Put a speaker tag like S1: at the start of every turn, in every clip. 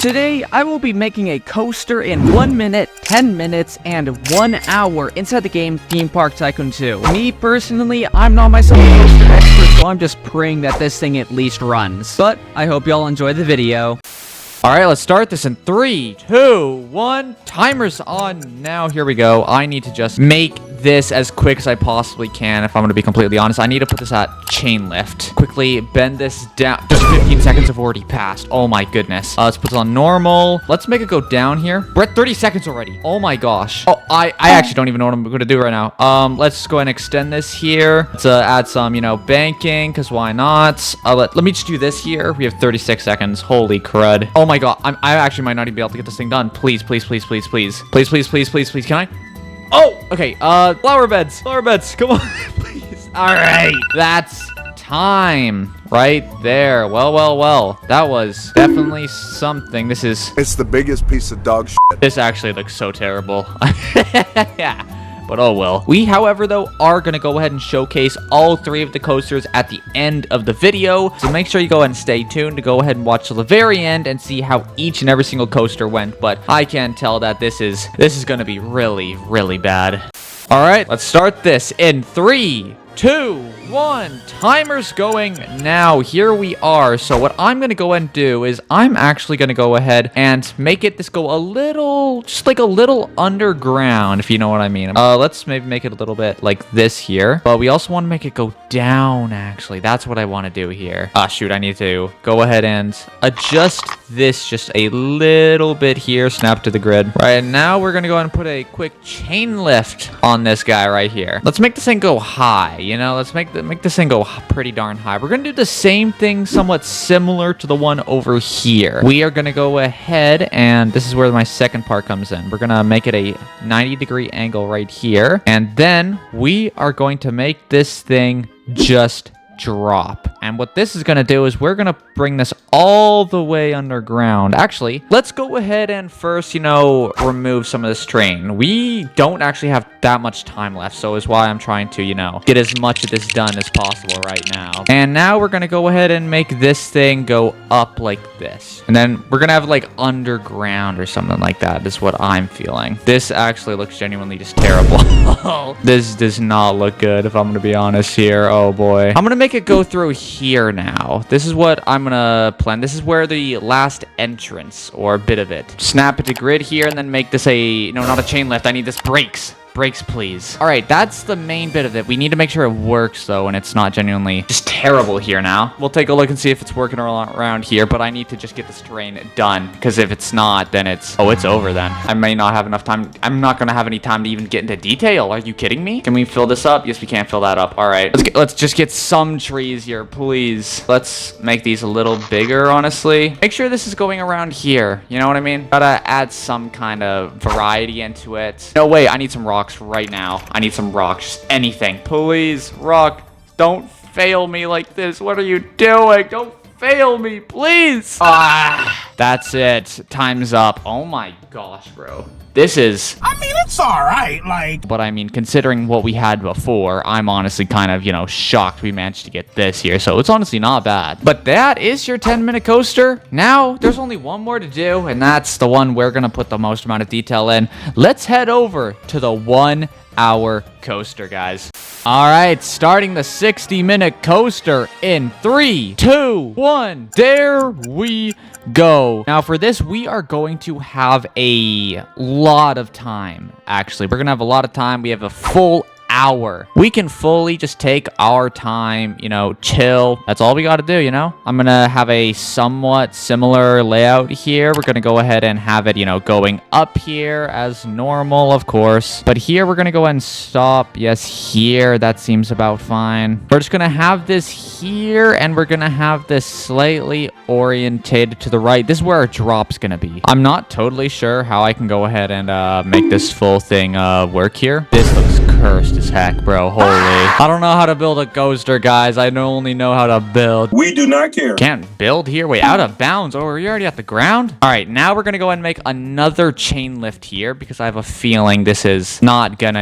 S1: Today, I will be making a coaster in 1 minute, 10 minutes, and 1 hour inside the game Theme Park Tycoon 2. Me, personally, I'm not myself a coaster expert, so I'm just praying that this thing at least runs. But I hope y'all enjoy the video. Alright, let's start this in 3, 2, 1. Timer's on now. Here we go. I need to just make this as quick as I possibly can, if I'm going to be completely honest. I need to put this at chain lift. Quickly bend this down. Just 15 seconds have already passed. Oh my goodness. Let's put it on normal. Let's make it go down here. We're at 30 seconds already. Oh my gosh. Oh, I actually don't even know what I'm going to do right now. Let's go ahead and extend this here. Let's add some, banking, because why not? Let me just do this here. We have 36 seconds. Holy crud. Oh my god. I actually might not even be able to get this thing done. Please, please, please, please, please. Please, please, please, please, please. Can I? Oh, okay. Flower beds. Flower beds. Come on, please. All right. That's time right there. Well. That was definitely something. It's
S2: the biggest piece of dog shit.
S1: This actually looks so terrible. Yeah. But oh well. We, however, though, are going to go ahead and showcase all 3 of the coasters at the end of the video. So make sure you go ahead and stay tuned to go ahead and watch till the very end and see how each and every single coaster went. But I can tell that this is going to be really, really bad. All right, let's start this in 3, 2, 1. Timer's going now. Here we are. So what I'm going to go ahead and do is I'm actually going to go ahead and make this go a little, just like a little underground, if you know what I mean. Let's maybe make it a little bit like this here. But we also want to make it go down, actually. That's what I want to do here. Ah, shoot. I need to go ahead and adjust this just a little bit here. Snap to the grid. Right, now we're going to go ahead and put a quick chain lift on this guy right here. Let's make this thing go high. Let's make this thing go pretty darn high. We're going to do the same thing, somewhat similar to the one over here. We are going to go ahead, and this is where my second part comes in. We're going to make it a 90-degree angle right here. And then we are going to make this thing just drop. And what this is going to do is we're going to bring this all the way underground. Actually, let's go ahead and first, remove some of this terrain. We don't actually have that much time left, so is why I'm trying to, get as much of this done as possible right now. And now we're going to go ahead and make this thing go up like this. And then we're going to have like underground or something like that is what I'm feeling. This actually looks genuinely just terrible. This does not look good, if I'm going to be honest here. Oh boy. I'm going to make it go through here now. This is what I'm gonna plan. This is where the last entrance or bit of it. Snap it to grid here and then make this not a chain lift. I need this brakes. Brakes, please. All right, that's the main bit of it. We need to make sure it works, though, and it's not genuinely just terrible here now. We'll take a look and see if it's working around here, but I need to just get this terrain done, because if it's not, then it's over then. I may not have enough time. I'm not going to have any time to even get into detail. Are you kidding me? Can we fill this up? Yes, we can fill that up. All right, let's just get some trees here, please. Let's make these a little bigger, honestly. Make sure this is going around here. You know what I mean? Gotta add some kind of variety into it. No way, I need some rocks right now. I need some rocks. Just anything. Please, rock. Don't fail me like this. What are you doing? Don't fail me, please. That's it. Time's up. Oh my gosh, bro. This is...
S3: it's alright,
S1: But considering what we had before, I'm honestly kind of, shocked we managed to get this here. So it's honestly not bad. But that is your 10-minute coaster. Now, there's only one more to do, and that's the one we're going to put the most amount of detail in. Let's head over to the 1 hour coaster, guys. All right, starting the 60-minute coaster in 3, 2, 1. There we go. Now, for this, we are going to have a lot of time, actually. We're going to have a lot of time. We have a full hour. We can fully just take our time, chill. That's all we got to do, I'm going to have a somewhat similar layout here. We're going to go ahead and have it, going up here as normal, of course. But here, we're going to go ahead and stop. Yes, here. That seems about fine. We're just going to have this here, and we're going to have this slightly orientated to the right. This is where our drop's going to be. I'm not totally sure how I can go ahead and make this full thing work here. This looks cursed as heck, bro. Holy. I don't know how to build a coaster, guys. I only know how to build.
S3: We do not care.
S1: Can't build here? Wait, out of bounds. Oh, are you already at the ground? All right, now we're going to go ahead and make another chain lift here because I have a feeling this is not gonna,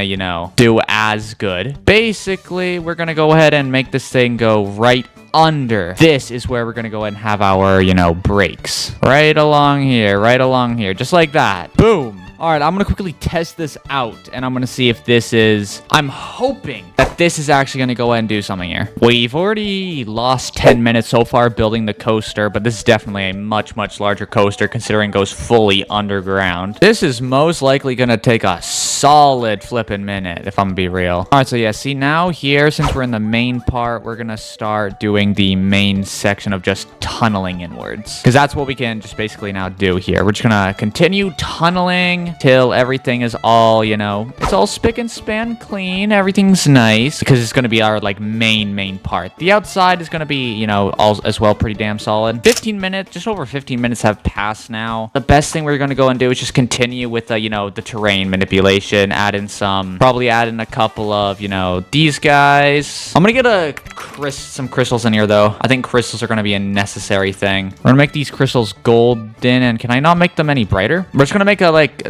S1: do as good. Basically, we're going to go ahead and make this thing go right under. This is where we're gonna go ahead and have our, you know, breaks. Right along here, just like that. Boom. All right, I'm going to quickly test this out, and I'm going to see if this is... I'm hoping that this is actually going to go ahead and do something here. We've already lost 10 minutes so far building the coaster, but this is definitely a much, much larger coaster considering it goes fully underground. This is most likely going to take a solid flipping minute, if I'm going to be real. All right, so yeah, see now here, since we're in the main part, we're going to start doing the main section of just tunneling inwards. Because that's what we can just basically now do here. We're just going to continue tunneling till everything is all, you know, it's all spick and span clean. Everything's nice because it's going to be our like main part. The outside is going to be, you know, all as well pretty damn solid. 15 minutes, just over 15 minutes have passed now. The best thing we're going to go and do is just continue with the, you know, the terrain manipulation, probably add in a couple of, you know, these guys. I'm going to get some crystals in here though. I think crystals are going to be a necessary thing. We're going to make these crystals golden, and can I not make them any brighter? We're just going to make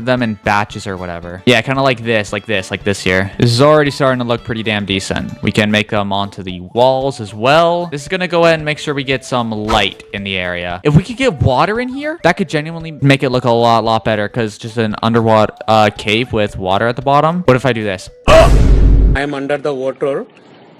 S1: them in batches or whatever. Yeah, kind of like this here. This is already starting to look pretty damn decent. We can make them onto the walls as well. This is going to go ahead and make sure we get some light in the area. If we could get water in here, that could genuinely make it look a lot better, because just an underwater cave with water at the bottom. What if I do this?
S2: I am under the water.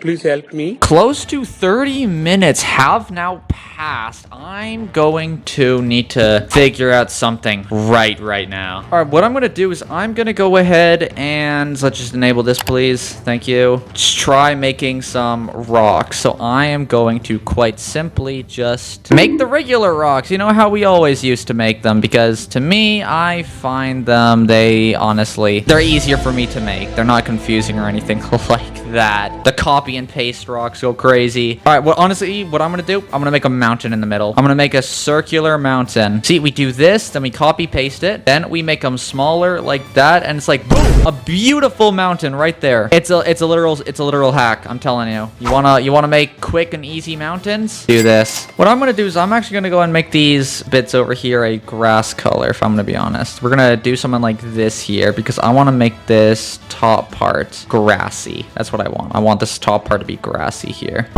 S2: Please help me.
S1: Close to 30 minutes have now passed. I'm going to need to figure out something right now. All right, what I'm going to do is I'm going to go ahead and let's just enable this, please. Thank you. Just try making some rocks. So I am going to quite simply just make the regular rocks. You know how we always used to make them, because to me, I find them, they're easier for me to make. They're not confusing or anything like that. The copy and paste rocks go crazy. All right, well, honestly, what I'm gonna do, I'm gonna make a mountain in the middle. I'm gonna make a circular mountain. See, we do this, then we copy paste it, then we make them smaller like that, and it's like boom, a beautiful mountain right there. It's a literal hack. I'm telling you. You wanna make quick and easy mountains? Do this. What I'm gonna do is I'm actually gonna go and make these bits over here a grass color. If I'm gonna be honest, we're gonna do something like this here because I want to make this top part grassy. That's what I want. I want this top part to be grassy here.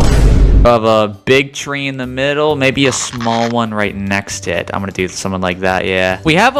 S1: Of a big tree in the middle, maybe a small one right next to it. I'm gonna do something like that, yeah. We have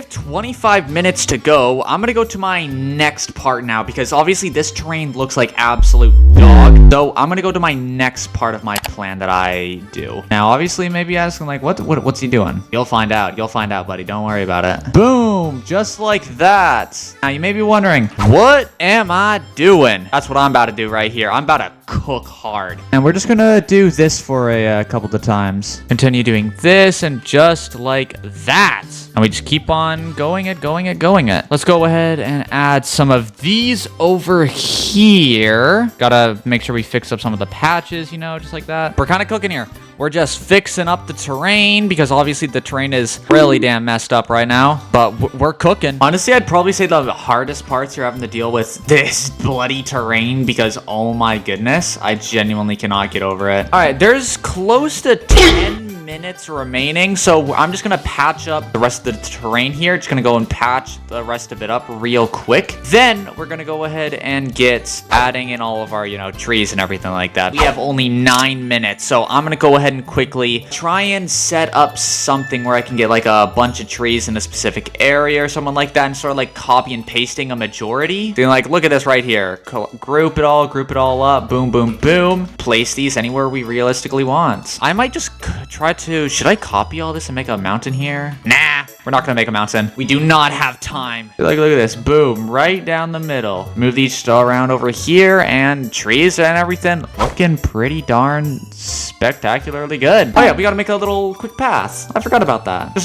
S1: 25 minutes to go. I'm gonna go to my next part now because obviously this terrain looks like absolute dog. So I'm gonna go to my next part of my plan that I do. Now, obviously, you may be asking like, what's he doing? You'll find out, buddy. Don't worry about it. Boom, just like that. Now you may be wondering, what am I doing? That's what I'm about to do right here. I'm about to cook hard. And we're just gonna do this for a couple of times. Continue doing this and just like that. And we just keep on going it. Let's go ahead and add some of these over here. Gotta make sure we fix up some of the patches, you know, just like that. We're kind of cooking here. We're just fixing up the terrain because obviously the terrain is really damn messed up right now. But we're cooking. Honestly, I'd probably say the hardest parts are having to deal with this bloody terrain because, oh my goodness, I genuinely cannot get over it. All right, there's close to 10 minutes remaining, so I'm just gonna patch up the rest of the terrain here. Just gonna go and patch the rest of it up real quick. Then we're gonna go ahead and get adding in all of our, you know, trees and everything like that. We have only 9 minutes, so I'm gonna go ahead and quickly try and set up something where I can get like a bunch of trees in a specific area or something like that, and sort of like copy and pasting a majority. Then like, look at this right here. Group it all up. Boom, boom, boom. Place these anywhere we realistically want. I might just try to, should I copy all this and make a mountain here? Nah, we're not gonna make a mountain. We do not have time. Look at this. Boom, right down the middle. Move these around over here, and trees and everything looking pretty darn spectacularly good. Oh yeah, we gotta make a little quick path. I forgot about that. We're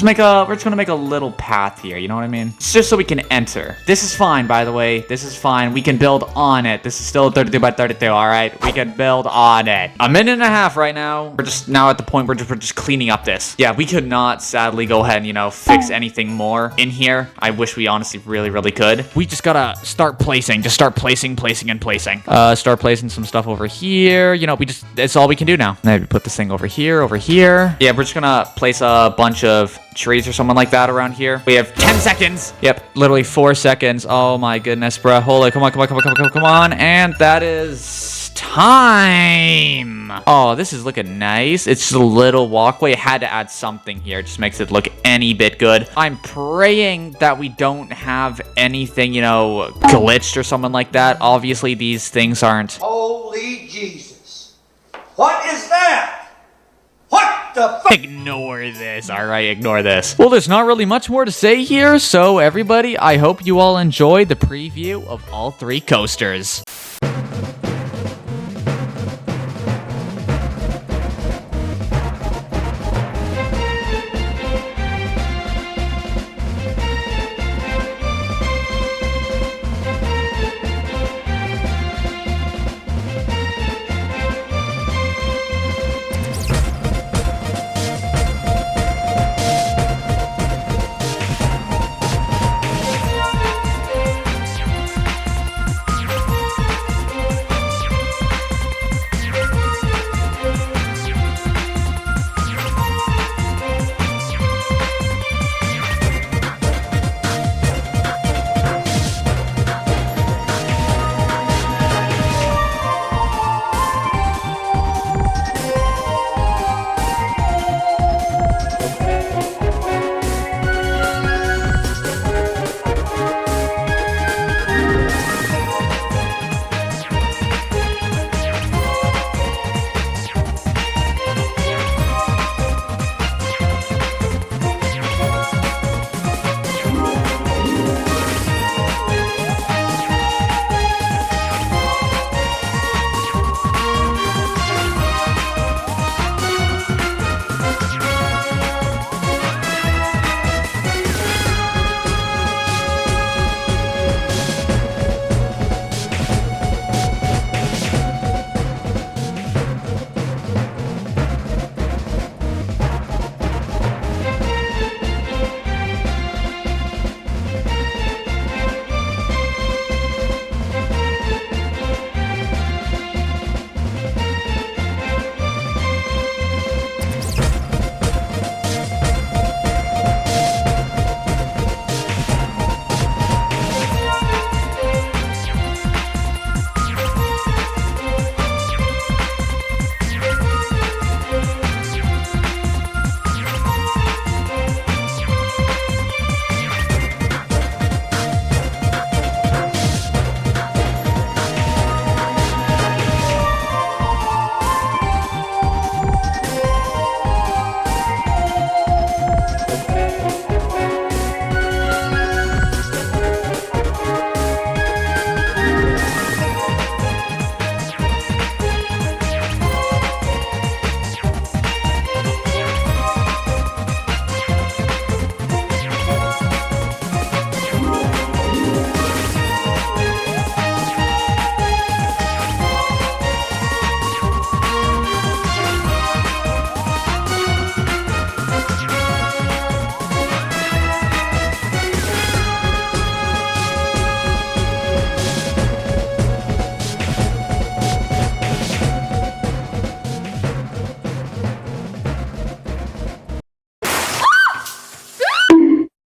S1: just gonna make a little path here, you know what I mean? It's just so we can enter. This is fine, by the way. This is fine. We can build on it. This is still 32 by 32, all right? We can build on it. A minute and a half right now. We're just now at the point where we're just cleaning up this. Yeah, we could not sadly go ahead and, you know, fix anything more in here. I wish we honestly really could. We just gotta start placing. Just start placing and placing. Start placing some stuff over here. You know, it's all we can do now. Maybe put this thing over here. Yeah, we're just gonna place a bunch of trees or something like that around here. We have 10 seconds. Yep, literally 4 seconds. Oh my goodness, bro. Hold it. Come on. And that is time. Oh, this is looking nice. It's just a little walkway. I had to add something here. It just makes it look any bit good. I'm praying that we don't have anything, you know, glitched or something like that. Obviously, these things aren't.
S4: Holy Jesus. What is that? What the fuck?
S1: Ignore this. All right, ignore this. Well, there's not really much more to say here. So everybody, I hope you all enjoyed the preview of all 3 coasters.